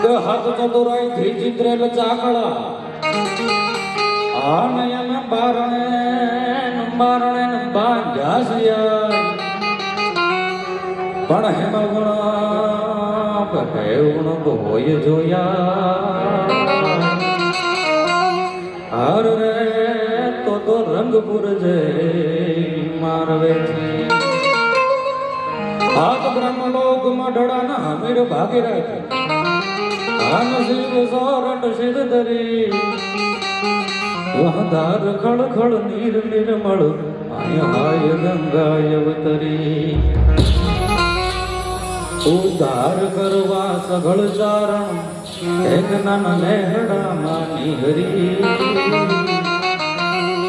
કે હાથ ચતુરાઈ થી ચિત્રેલ ચાકળા આ નયન બારણે બાંધ્યા પણ હેમા ગુણ હોય જોયા હાર રે તો રંગપુર જય મારવે છે હાથ બ્રહ્મલોક મઢડાના હમીર ભાગી રાખે આ નસીબ સોરઠ સિદ્ધ ધરી વહધાર ખળખળ નીર નિર્મળ હાય ગંગા અવતરી ઉદ્ધાર કરવા સઘળ ચારણ એક નાના નેહડા માની હરી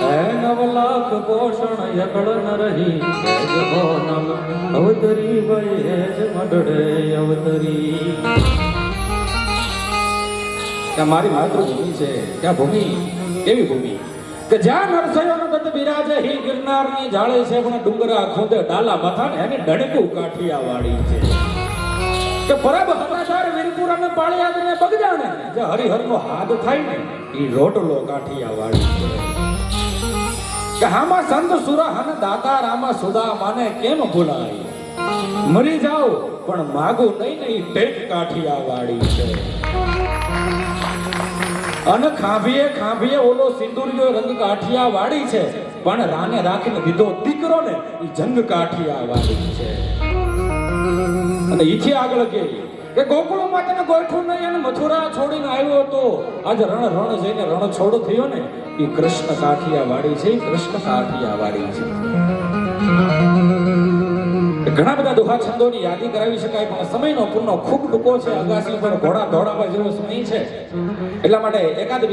એ 9 લાખ પોષણ યકળ ન રહી એજ હોનમ અવતરી વય એજ મઢડે અવતરી. ત્યાં મારી માતૃભૂમિ છે, ત્યાં ભૂમિ એવી ભૂમિ કે જ્યાં નરસૈયોનો ગત બિરાજે હી ગિરનારની જાળે છે પણ ડુંગરા ખોદે ડાલા મથાને એની ડણકું કાઠિયાવાડી છે કે પરબ હવાદાર વીરપુર અને પાળિયાદને બગજાણે જે હરિહરનો હાથ થાય ને ઈ રોટલો કાઠિયાવાડી છે કે હામાં સંત સુરા અને દાતા રામા સુદા માને કેમ ભૂલાય મરી જાઓ પણ માગું નહીં ને ઈ ટેક કાઠિયાવાડી છે. અને ખાંભીએ ઓલો સિંદુરિયો રંગ કાઠિયાવાડી છે પણ રાને રાખીને દીધો દીકરો ને ઈ જંગ કાઠિયાવાડી છે. અને ઈથી આગળ કે ગોકુળ માતાને ગોઠું નહીં અને મથુરા છોડીને આવ્યો હતો આજ રણ જઈને રણ છોડ થયો ને ઈ કૃષ્ણ કાઠિયાવાડી છે, કૃષ્ણ કાઠિયાવાડી છે. ઘણા બધા દોહા છંદોની યાદી કરાવી શકાય પણ સમયનો પૂર્ણ ખૂબ ટૂંકો છે. અગાસી પર ઘોડા દોડાવા જેવો સમય છે એટલા માટે એકાદ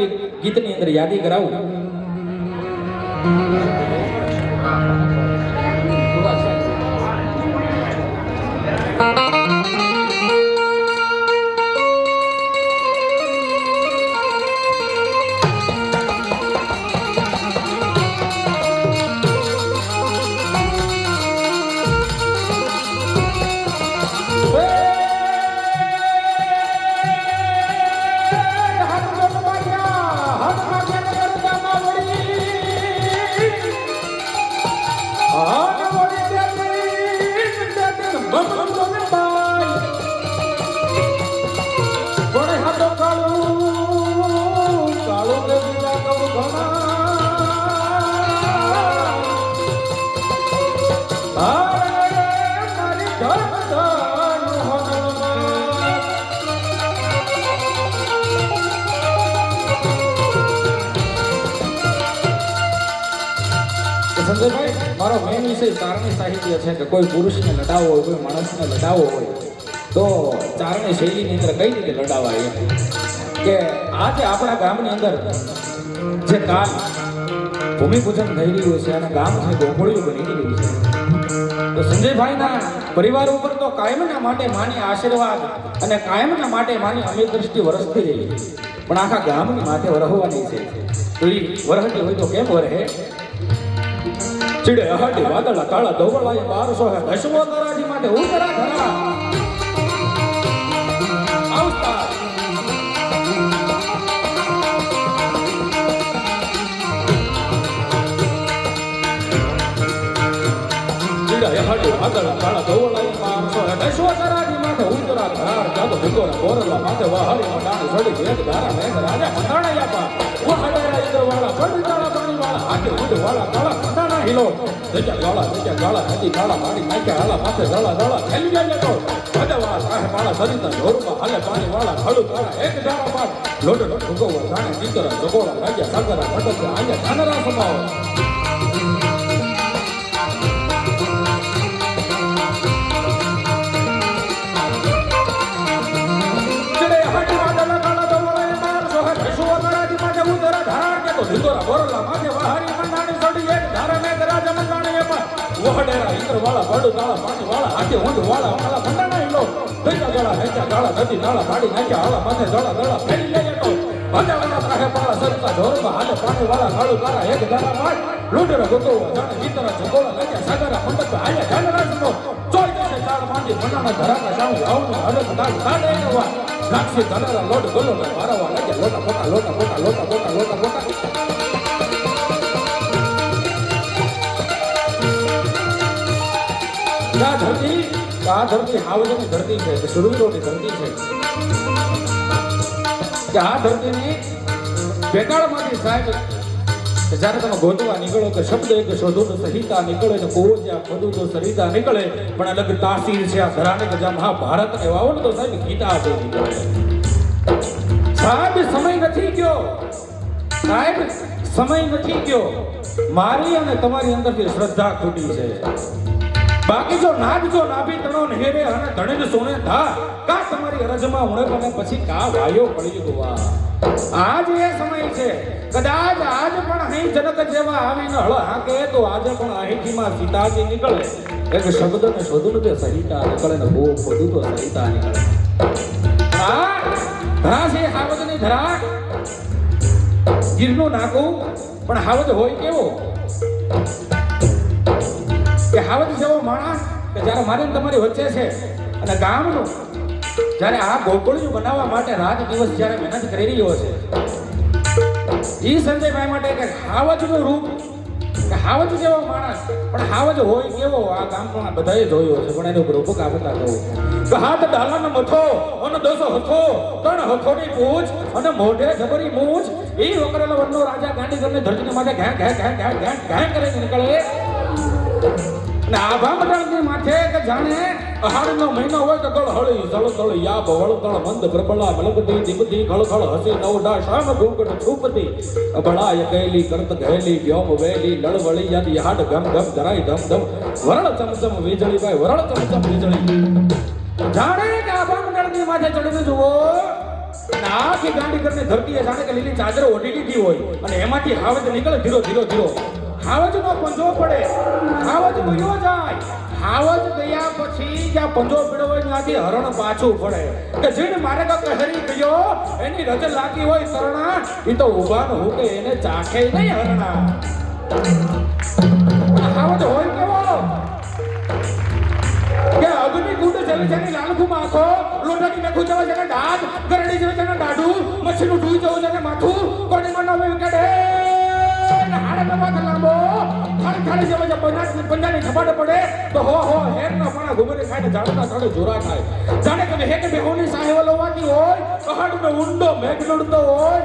ગીતની અંદર યાદી કરાવું. સંજયભાઈ, મારો મેન વિષય ચારણી સાહિત્ય છે કે કોઈ પુરુષને લડાવવો હોય, કોઈ માણસને લડાવવો હોય તો ચારણી શૈલીની અંદર કઈ રીતે લડાવાય કે આજે આપણા ગામની અંદર જે કાલ ભૂમિપૂજન થઈ રહ્યું છે અને ગામ છે ગોકુળિયું બની રહ્યું છે તો સંજયભાઈના પરિવાર ઉપર તો કાયમના માટે માની આશીર્વાદ અને કાયમના માટે માની અમી દ્રષ્ટિ વરસતી રહી પણ આખા ગામની માથે વરહવાની છે. તો એ વરહતી હોય તો કેમ વરહે? ચીડે અહાડી વાદળા કાળા દોવળવાય 1200 દશમો તરાજી માટે ઉતરા ધરા આવતા ચીડે અહાડી વાદળા કાળા દોવળવાય 1200 દશમો તરાજી માટે ઉતરા ધરા જાતો ભીગોરા બોરલા માથે વાહરી મડાણી છોડી ભેદ ધારા મેઘ રાજા મંડાણા આપા વહાડેરા ઇન્દ્રવાળા પડિતાળા પાણીવાળા હાથે ઉડવાળા કાળા મંડાણા હિલો દેજા ગાળા નદી કાળા પાણી નાખ્યા હાલા માથે જળા ખેલી જાય તો ભદવાળા સાહે પાળા સરિતા ઢોરમાં હાલે પાણી વાળા ખડું કાળા એક ધારા પાડ લોટો ભૂગોવા જાણે ચિતરા જગોળા રાજા સાગરા મટક આયા ધાનરા સમાવો ધીકોરા બોરલા માથે વાહરી મંડાણી છોડી એક ધારા મેઘ રાજા મંડાણી એમાં વહડેરા ઇન્દ્રવાળા બડુકાળા પાણીવાળા હાથે ઊંધવાળા વાળા મંડાણા હિલો ભેજા ગળા હેચા ગાળા નદી નાળા પાડી નાખ્યા હાલા માથે જળા ફેરી લઈએ તો ભજાવાળા સાહે પાળા સરતા ઢોરમાં હાલે પાણીવાળા કાળું કાળા એક ધારા પાડ લૂંટરા ગોતોવા જાણે ચિતરા જગોળા લાગ્યા સાગરા મંડપ આયા ધાનરા સમો ચોઈ જશે ચાળ માથી મનાના ધરાના સાઉ આવને હરક દાડ દાડે નવા લાક્ષી ધનારા લોટ ગોલો મારવા લાગે લોટા પોટા લોટા પોટા લોટા પોટા લોટા પોટા આ ધરતી હાવજની ધરતી છે કે સુરવીરોની ધરતી છે કે આ ધરતીની બેકાળમાંથી સાહેબ જ્યારે તમે ગોતવા નીકળો કે શબ્દ એક શોધો તો સહિતા નીકળે ને કોવો જ્યાં ખોદું તો સરિતા નીકળે પણ અલગ તાસીર છે આ ધરાને કે જ્યાં મહાભારત એવા આવો ને તો સાહેબ ગીતા છે નીકળે સાહેબ સમય નથી ગયો સાહેબ સમય નથી ગયો મારી અને તમારી અંદરથી શ્રદ્ધા ખૂટી છે બાકી જો નાગજો નાભી તણો હેરે અને ધણે સોને ધા કા તમારી અરજમાં ઉણે બને પછી કા વાયો પડી ગવા આજ એ સમય છે કદાચ આજ પણ અહીં જનક જેવા આવીને હળ હાકે તો આજે પણ અહીંથીમાં સીતાજી નીકળે એક શબ્દ ને શોધું તે સહિતા નીકળે ને બહુ ખોદું તો સહિતા નીકળે ધરા છે હાવજની ધરા ગીરનું નાકું પણ હાવજ હોય કેવો કે હાવજ જેવો માણસ કે જ્યારે મારી તમારી વચ્ચે છે અને ગામનું જ્યારે આ ગોકુળિયું બનાવવા માટે રાત દિવસ જ્યારે મહેનત કરી રહ્યો છે ઈ સંજયભાઈ માટે કે હાવજનું રૂપ કે હાવજ જેવો માણસ પણ હાવજ હોય કેવો આ ગામમાં બધાએ જોયો છે પણ એનો રૂપ કાપતા કહું કે હાથ ડાલાનો મથો અને દોસો હથો ત્રણ હથોની પૂછ અને મોઢે જબરી મૂછ ઈ વકરેલો વનનો રાજા ગાંડી કરીને ધરતીને માટે ઘા ઘા ઘા ઘા ઘા ઘા કરીને નીકળે ને આભા મંડળની માથે કે જાણે અહાડનો મહિનો હોય તો ગળ હળી જળ તળ યાબ વળ તળ મંદ પ્રબળા મલગતી દીપતી ખળ ખળ હસી નવડા શામ ઘૂંઘટ છૂપતી અબળાય કૈલી કરત ગહેલી વ્યોમ વેલી લળ વળી યાદી હાડ ગમ ગમ ધરાઈ ધમ ધમ વરળ ચમચમ વીજળી ભાઈ વરળ ચમચમ વીજળી જાણે કે આભા મંડળની માથે ચડીને જુઓ આખી ગાંડી કરીને ધરતીએ જાણે કે લીલી ચાદર ઓઢી લીધી હોય અને એમાંથી હાવજ નીકળે ધીરો ધીરો ધીરો હાવજ નો પંજો પડે હાવજ વયો જાય હાવજ ગયા પછી જ્યાં પંજો પડ્યો હોય ત્યાંથી હરણ પાછું પડે કે જીણ મારે કા કહેરી ગયો એની રજ લાગી હોય તરણા ઈ તો ઉભા ન હુકે એને ચાખે નહીં હરણા હાવજ હોય કેવો કે અગ્નિ ગુંડ જલે જને લાલખું માખો લોટાની મેખું જવા જને દાંત ગરડી જવે જને દાઢું મચ્છીનું ઢૂઈ જવું જને માથું કોની મનો વે કેડે હાડે નવા લાંબો ખાલી ખાલી જવા જ પંજાની ઝપાટ પડે તો હો હેર ના પાણા ઘુમરે ખાઈને જાડતા થોડે જોરા થાય જાણે કે હે કે બેહોની સાહેબ લોવાતી હોય પહાડનો ઊંડો મેઘ નડતો હોય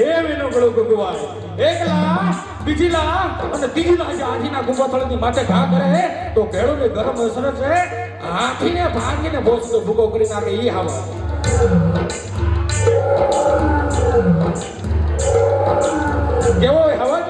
એમ એનો ગળો ગુગવાય એકલા બીજીલા અને ત્રીજીલા જે આજીના ગુંગોથળની માથે ઘા કરે તો કેળુની ગરમ અસર છે હાથીને ભાગીને બોસતો ભૂકો કરી નાખે ઈ હાવા કેવો હવા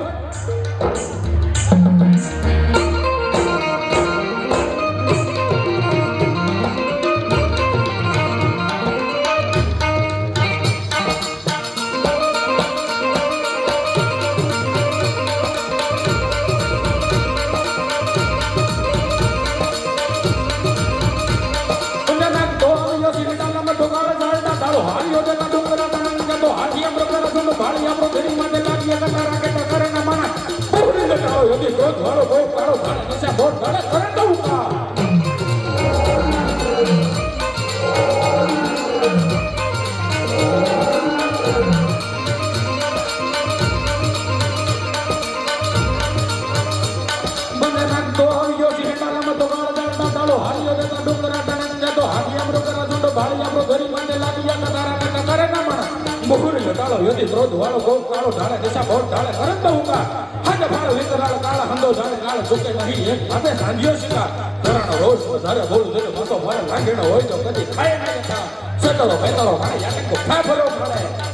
યોધી ક્રોધ વાળો ગોપ કાળો ઢાળે દિશા બોટ ઢાળે કરંત હુકા હાજે ભાળ વિતરાળ કાળા હંદો ઢાળે કાળ ચૂકે નહીં એક હાથે સાંજ્યો શિકાર ધરાનો રોષ વધારે બોલું દેને મતો મારે લાગેણો હોય તો કદી ખાય ના જતા સતરો બેતરો ખાય યાને કો ખા ભરો પડે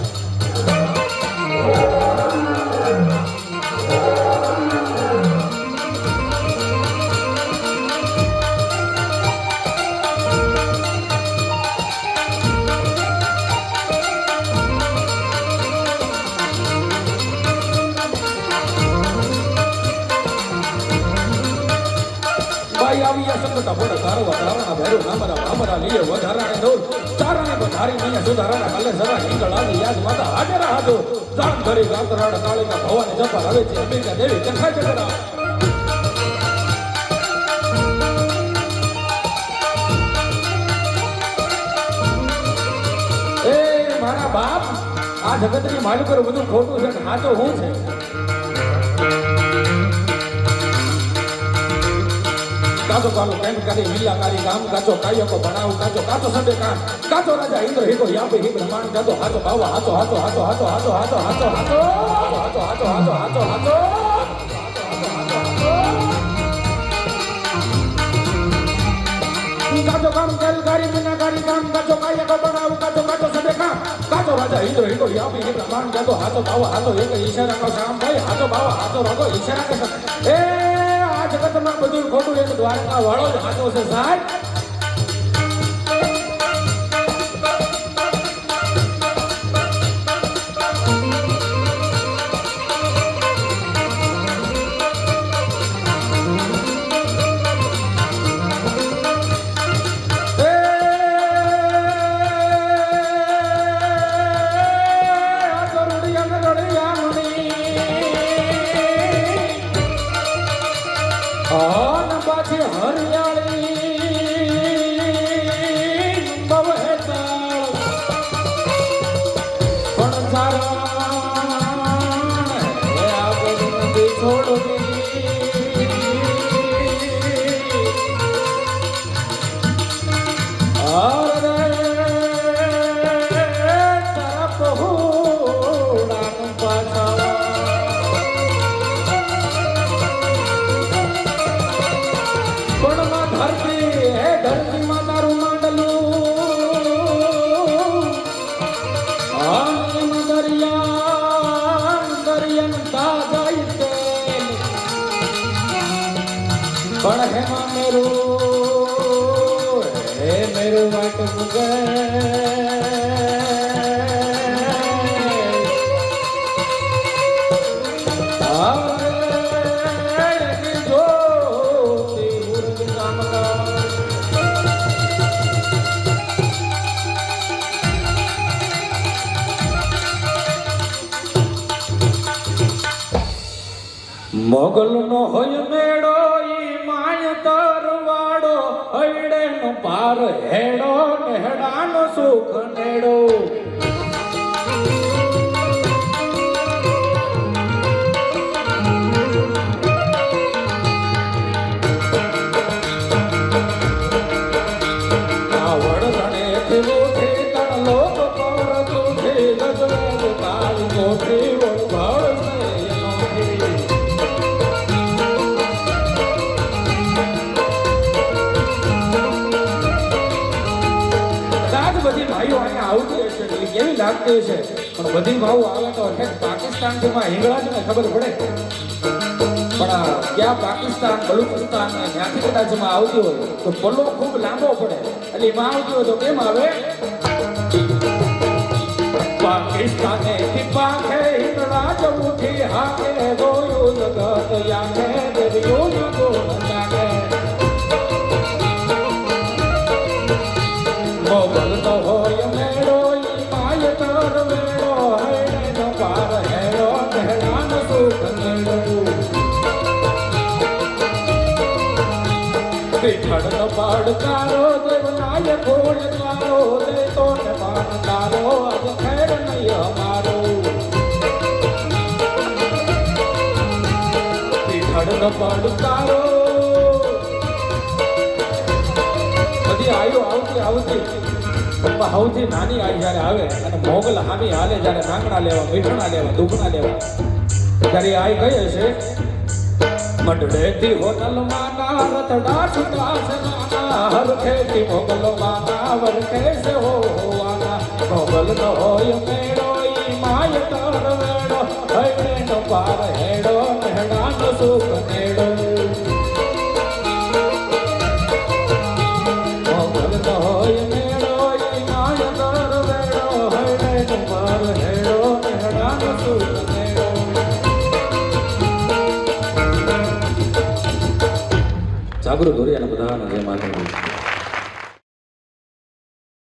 વધારાને વધારી નહીં સુધારાના કાલે જરા હિંગળાની યાદ માતા હાજરા હાજો જાણ ધરી ગાતરાડ કાળીના ભવાની જપા હવે છે અંબિકા દેવી કથા જગરા તારા બાપ આ જગતની માલિકો બધું ખોટું છે ને સાચો હું છે કાચો કાલો પ્રેમ કરી લીલા કાલી ગામ કાચો કાયો કો બનાવ કાચો કાચો સંડે કામ કાચો રાજા ઇન્દ્ર હિકો યાપે હિ બ્રહ્માંડ કાચો હાચો બાવા હાચો હાચો હાચો હાચો હાચો હાચો હાચો હાચો હાચો હાચો હાચો હાચો હાચો કાચો કામ કેલ ગાડી બિના ગાડી કામ કાચો કાયા કો બનાવ કાચો કાચો સંડે કામ કાચો રાજા ઇન્દ્ર હિકો યાપે હિ બ્રહ્માંડ કાચો હાચો બાવા હાચો એક ઈશારા કો શામ ભાઈ હાચો બાવા હાચો રગો ઈશારા કે એ આ જગતમાં બધું ખોટું એક દ્વારકા વાળો જ હાચો છે સાહેબ પણ હેમાં મેરું વાટ મુગે મોગલ નો હોય મેળો ઈ માય તરવાડો હૈડે નો પાર હેડો નેહડા નો સુખ નેડો આવડ રણે થેલો થે તણ લોક પર તું થે ગજવે કાળી કોઠી ઓળભાળ બધી ભાઈઓ અહીંયા આવતી હશે એટલે કેવી લાગતી હશે પણ બધી ભાવ આવે તો પાકિસ્તાન જેમાં હિંગળાજને ખબર પડે પણ ક્યાં પાકિસ્તાન બલુચિસ્તાન ત્યાંથી કદાચ એમાં આવતી હોય તો પલ્લો ખૂબ લાંબો પડે એટલે એમાં આવતી હોય તો કેમ આવે પાકિસ્તાને થી પાખે હિંગળાજ ઉઠી હાકે ગોયું જગત યાકે દરિયો ન ગોળાકે મોગલ તો હોય મેળો ઈ માય તર મેળો હૈડે નો પાર હેડો નેહડા નો સુખ નેડો પીઠડ નો પાડકારો દેવનાય ખોળ દ્વારો દે તો ને પાડકારો અબ ખેર નહીં અમારો પીઠડ નો પાડકારો બધી આયુ આવતી પણ સૌથી નાની આઈ જ્યારે આવે અને મોગલ હામી હાલે જ્યારે નાંગણા લેવા મીઠણા લેવા દુબણા લેવા ત્યારે આઈ ગઈ હશે મંડળેથી હોટલ માના રતડા છૂટા છે નાના હરખેથી મોગલ માના વરખે છે હોવાના મોગલ નો હોય મેળો ઈ માય તર વેડો હૈડે નો પાર હેડો નેહડા નો સુખ નેડો મોગલ નો હોય મેળો ઈ માય તર વેડો હૈડે નો પાર હેડો નેહડા નો સુખ નેડો જાગૃત ધોરી અને બધાનો જય માતાજી।